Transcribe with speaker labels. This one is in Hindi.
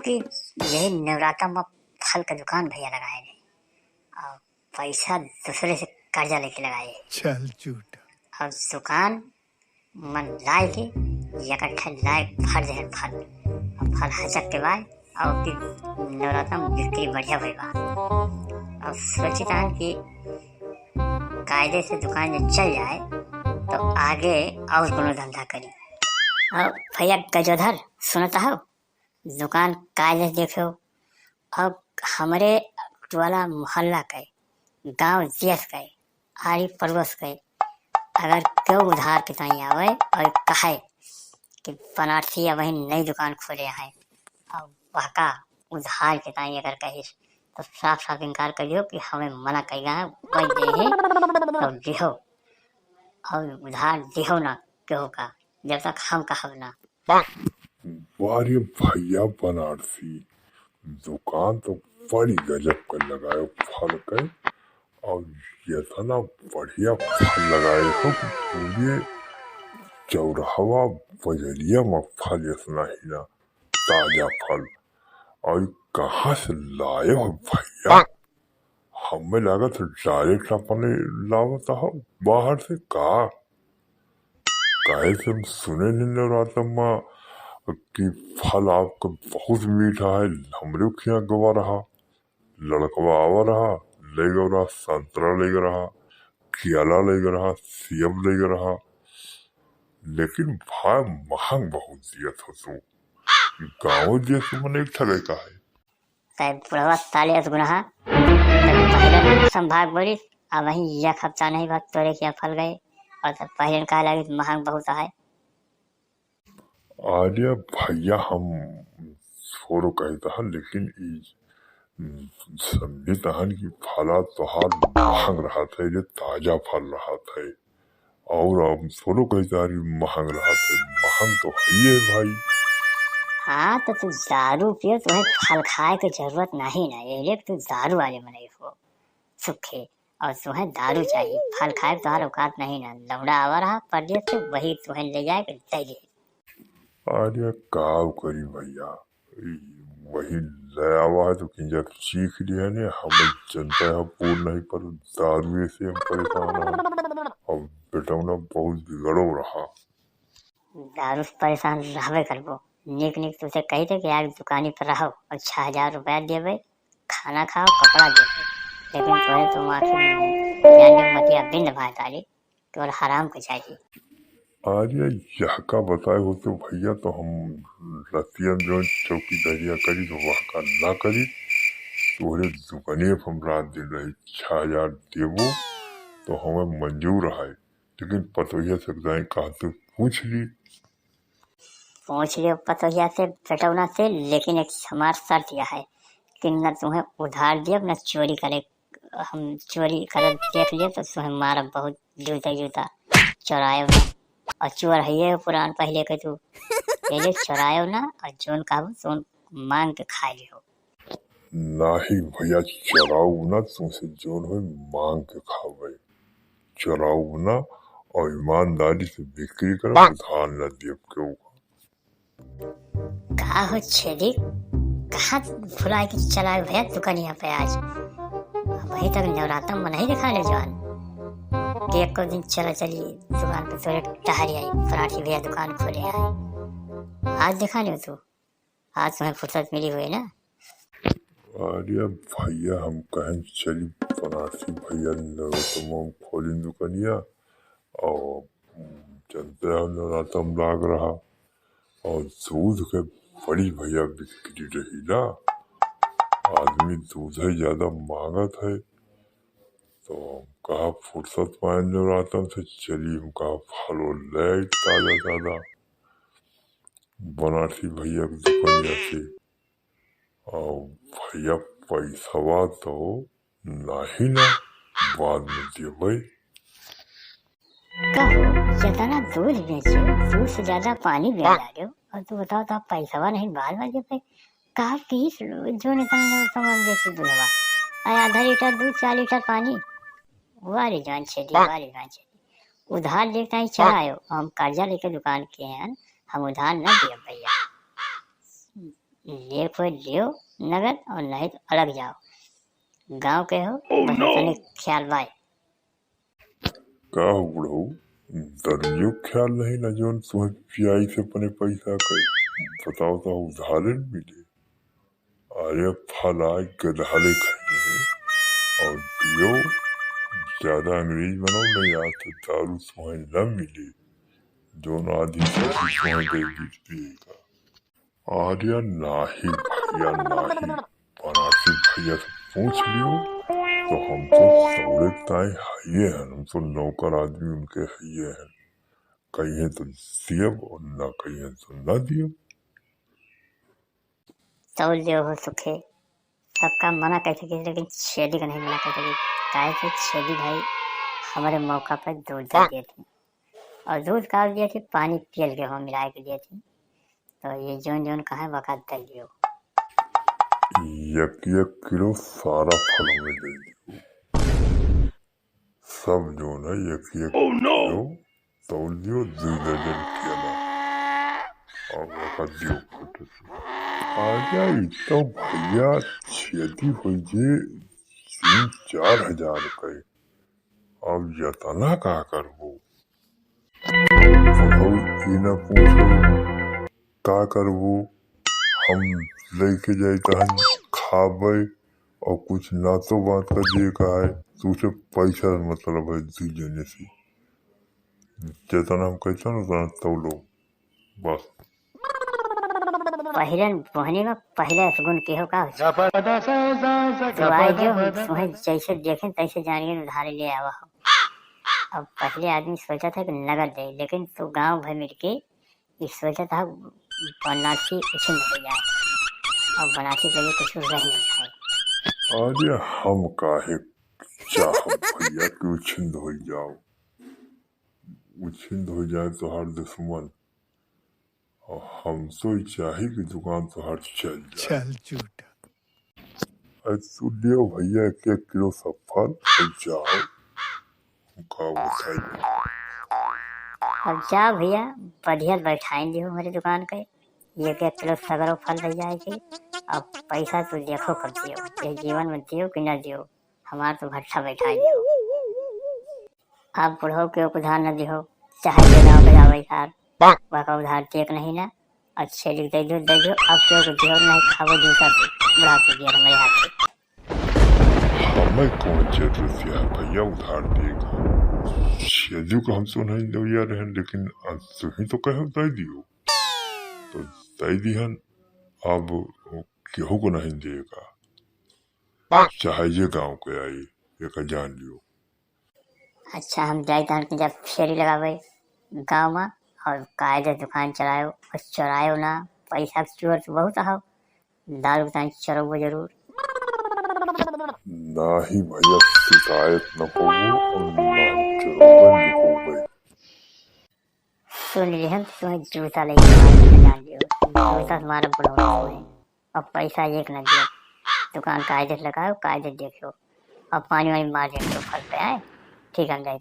Speaker 1: कि यही नवरात्र में फल का दुकान भैया लगाए ने और पैसा दूसरे से कर्जा लेके लगाए।
Speaker 2: चल झूठ।
Speaker 1: और दुकान मन लाए के इकट्ठा लाए फल जहर फल और फल हचक के बाद और फिर नवरात्र में बिक्री बढ़िया भई बा। और सोचित हन कि कायदे से दुकान जब चल जाए तो आगे और कोनो धंधा करी। और भैया गजोधर सुनता हो दुकान कायदे से देखो। अब हमारे टोला मोहल्ला के गांव देश के आरी पड़ोस के अगर क्यों उधार के ताई आवे और कहे कि बनारसी या वही नई दुकान खोले हैं और वह का उधार के ताई अगर कहिस तो साफ साफ इनकार करियो कि हमें मना करेगा है वही दे तो दिहो और उधार दिहो ना क्यों का जब तक हम कहब ना।
Speaker 3: वारे भैया बनारसी दुकान तो बड़ी गजब कर लगाए फल के और इतना बढ़िया फल लगाए हो कि पूरे चौराहा बजरिया में फल इतना ही ना ताजा फल। और कहाँ से लाए हो भैया? हमें लगा तो डायरेक्ट अपने लावता हो बाहर से का काहे से हम सुने नहीं नवरात्र में कि फल आपका बहुत मीठा है। हमरे खिया गवा रहा लड़कवा आवा रहा ले गो रहा संतरा ले रहा केला ले रहा सेब ले रहा लेकिन भाई महंग बहुत दिया था तू गाँव जैसे मन एक ठगे का है।
Speaker 1: तब बुढ़वा साले गुनाह पहले संभाग बड़ी अब वही एक हफ्ता नहीं बाद तोरे क्या फल गए और तब पहले कहा लगी महंग बहुत है।
Speaker 3: अरे भैया हम छोड़ो कहता है लेकिन समझे तहन की फला तोहार महंग रहा था ये ताजा फल रहा था और अब छोड़ो कहता महंग रहा था महंग तो है भाई।
Speaker 1: हाँ तो तू दारू पियो तुम्हें फल खाए की जरूरत नहीं ना ये तू दारू वाले मनाई हो सुखे और तुम्हें दारू चाहिए फल खाए तुम्हारा औकात नहीं ना लौड़ा आवा रहा परदेश से वही तुम्हें ले जाए दे।
Speaker 3: अरे काव करी भैया वही ले आवा है तो किंजा चीख लिया ने हमें जनता है पूर्ण नहीं पर दारू से हम परेशान हैं और बेटा ना बहुत बिगड़ो रहा।
Speaker 1: दारू से परेशान रहबे करबो निक निक तुझे कही थे कि यार दुकानी पर रहो और 6,000 रुपया देवे खाना खाओ कपड़ा देवे लेकिन तोरे तो आखिर मतिया बिंद भात आली केवल हराम को चाहिए।
Speaker 3: अरे यह का बताए हो तो भैया तो हम रतियन जो चौकीदारिया करी तो वह का ना करी तोरे दुकाने पर हम रात दिन रही 6,000 देवो तो हमें मंजूर है लेकिन पतोहिया से कहा तो पूछ
Speaker 1: लियो पतोहिया से पेटौना से लेकिन एक हमार शर्त यह है कि न तुम्हें उधार दिए न चोरी करे हम चोरी कर देख लिए तो तुम्हें मारब बहुत जूता जूता चोरायो ना और चोर है पुरान पहले के तू पहले चोरायो ना और जोन कहबो सोन मांग के खा लियो।
Speaker 3: नहीं भैया चराऊ ना तुमसे जोन हो मांग के खावे चराऊ ना और ईमानदारी से बिक्री करो उधार न दिए क्यों
Speaker 1: कहा हो छेदी कहाँ भुला के चला भैया दुकानिया पे आज वही तक नवरात्र में नहीं दिखा ले जान एक को दिन चला चलिए दुकान पे थोड़े टहरी आई पराठी भैया दुकान खोले आए आज दिखा लियो तू आज तुम्हें फुर्सत मिली हुई ना।
Speaker 3: अरे भैया हम कहें चली बनारसी भैया नवरात्र खोली दुकानिया और जनता नवरात्र में लाग रहा और दूध के बड़ी भैया बिक्री रही ना आदमी दूध है ज्यादा मांगत है तो कहा फुर्सत पाए नवरात्र से चली हम कहा फलो ले ताजा ताजा बनारसी भैया की दुकानिया से और भैया पैसा तो नहीं ना बाद में देवे
Speaker 1: जितना दूध बेचे दूध से ज्यादा पानी बेच रहे हो और तू बताओ तो पैसा नहीं बाद में जब कहा किस जो निकलने सामान बेचे दूधवा आधा लीटर दूध 4 लीटर पानी वाली जान छेदी उधार लेता ही चलायो हम कर्जा लेके दुकान के हैं हम उधार न दिए भैया ले कोई लियो नगद और नहीं तो अलग जाओ। गांव के हो बस तनी ख्याल बाय।
Speaker 3: का हो बुढ़ऊ, दरियो ख्याल नहीं ना जोन तुम्हें पियाई से अपने पैसा के बताओ तो उधारे न मिले। अरे फल आज गदहाले खाए और पियो, ज्यादा अंग्रेज बनो नहीं आज तो दारू तुम्हें न मिले जोन आधी सब्जी तुम्हें देगी पिएगा। अरे नाही भैया नाही, बनारसी भैया से पूछ लियो तो हम तो सौड़े ताए हइये हैं, हम तो नौकर आदमी उनके हइये हैं, कहिए तो दियब और ना कहिए तो ना दियब।
Speaker 1: तौल लियो हो सुखे, सबका मना कैसे किया लेकिन छेदी का नहीं मना कैसे की। काहे कि छेदी भाई हमारे मौका पर दूध दे दिए थे और दूध का दिए थे पानी पियल के हो मिला के दिए थे। तो ये जोन जोन कहा वक़्त दे लियो।
Speaker 3: एक एक किलो सारा फल हमें दे दियो, सब जो है एक एक किलो तौल दियो, 2 दर्जन केला और रखा दियो फटे से। आजा तो भैया छेदी हो जे 3-4 हजार के, अब जतना का करबो बुढ़ऊ ई न पूछो का करबो, हम लेके जाए तहन खाबे और कुछ ना तो बात कर दिए का है तुझे पैसा मतलब है दी जने से जितना हम कहते ना उतना तौलो बस।
Speaker 1: पहिरन बोहनी में पहले सुगुन के हो का तो आए जो हम तुम्हें जैसे देखें तैसे जानिए उधारे ले आवा हो। अब पहले आदमी सोचा था कि नगद दे, लेकिन तो गांव भर मिल के ये सोचा था बनारसी उछिन हो जाए और बनारसी के लिए कुछ रह नहीं खाए।
Speaker 3: अरे हम काहे चाहब भैया कि उछिंद हो जाओ, उछिंद हो जाए तो हर दुश्मन, और हम तो चाहे कि दुकान तो हर चल जाए।
Speaker 2: चल झूठा
Speaker 3: तू लियो भैया 1 किलो सब फल जाओ का बताइए।
Speaker 1: अब जा भैया बढ़िया बैठाएंगे हो हमारी दुकान पे, 1-1 किलो सगरो फल रह जाएगी। अब पैसा तो देखो कब दियो, ये जीवन में दियो कि न दियो, हमारा तो भट्ठा बैठा दियो। आप बुढ़ो के उधार न दियो, चाहे देना हो जावे यार वह उधार टेक नहीं ना अच्छे लिख दे दो अब क्यों दियो नहीं खाओ जूता से बुढ़ा के दिया हमारे हाथ से।
Speaker 3: हमें कौन जरूरत है भैया उधार देगा, शेजू को हम तो नहीं दिया रहे, लेकिन तुम तो कहो दे दियो तो दे दिहन, अब केहू को नहीं देगा चाहे ये गाँव के आई एक जान लियो।
Speaker 1: अच्छा हम जाए तहन जब फेरी लगावे गाँव में और कायदे दुकान चलायो और चोरायो ना, पैसा चोर तो बहुत आओ, दारू तान चोरो जरूर।
Speaker 3: ना ही भैया शिकायत न हो और ना चोरबन होवे।
Speaker 1: सुन लिहन तुम्हें जूता लेके मार जान लियो, जूता तुम्हारा बुढ़ो है और पैसा एक न दियो, दुकान कायदे लगाओ कायदे देखो और पानी वानी मार देखो फल पे आए। ठीक है हम जाए